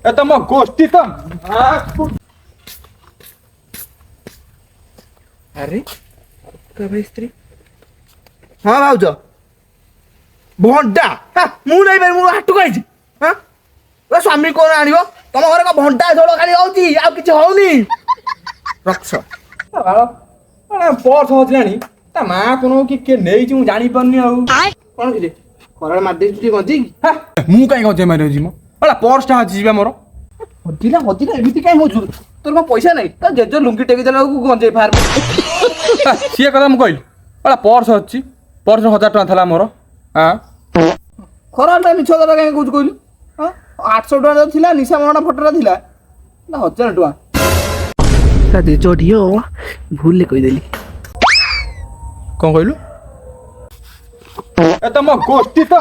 ଏ ତମ ଗୋଷ୍ଠୀ ତ ଆରେ ଭାଇ ସ୍ତ୍ରୀ ହଁ ଭାଉଜ ଭଣ୍ଡା ମୁଁ ନେଇପାରିବି ମୁଁ ହାଟକୁ ଆଇଛି ସ୍ୱାମୀ କଣ ଆଣିବ ତମ ଘରେ କଣ ଭଣ୍ଡା ଝୋଳ ଖାଲି ହଉଛି ଆଉ କିଛି ହଉନି ରକ୍ସ ପର୍ସ ହଜିଲାଣି ତା ମା କଣ କିଏ ନେଇଛି ମୁଁ ଜାଣିପାରୁନି ଆଉ କଣ କିରେ ଖରାରେ ମାରିଦେଇଛୁ ଟିକେ ଗଞ୍ଜେଇକି ମୁଁ କାହିଁ ଗଞ୍ଜେଇ ମାରିଛି ମୋ ପର୍ସଟା ହଜିଛି ବା ମୋର ହଜିଲା ଏମିତି କାଇଁ ହଉଛୁ ତୋର କଣ ପଇସା ନାହିଁ ତା ଜେଜ ଲୁଙ୍ଗି ଟେକି ଦେଲା ବେଳକୁ ଗଞ୍ଜେଇ ଫାର୍ମ ସିଏ କଥା ମୁଁ କହିଲି ପର୍ସ ଅଛି ପର୍ସ 1000 ଟଙ୍କା ଥିଲା ମୋର ଖରାଟା ମିଛ କଥା କାହିଁ କହୁଛୁ କହିଲୁ 800 ଟଙ୍କା ଥିଲା ନିଶା ମହାରଣା ଫଟୋଟା ଥିଲା 1000 ଟଙ୍କା ଜେଜ ଢିଅ ଭୁଲରେ କହିଦେଲି କଣ କହିଲୁ ଏ ତମ ଗୋଷ୍ଠୀ ତ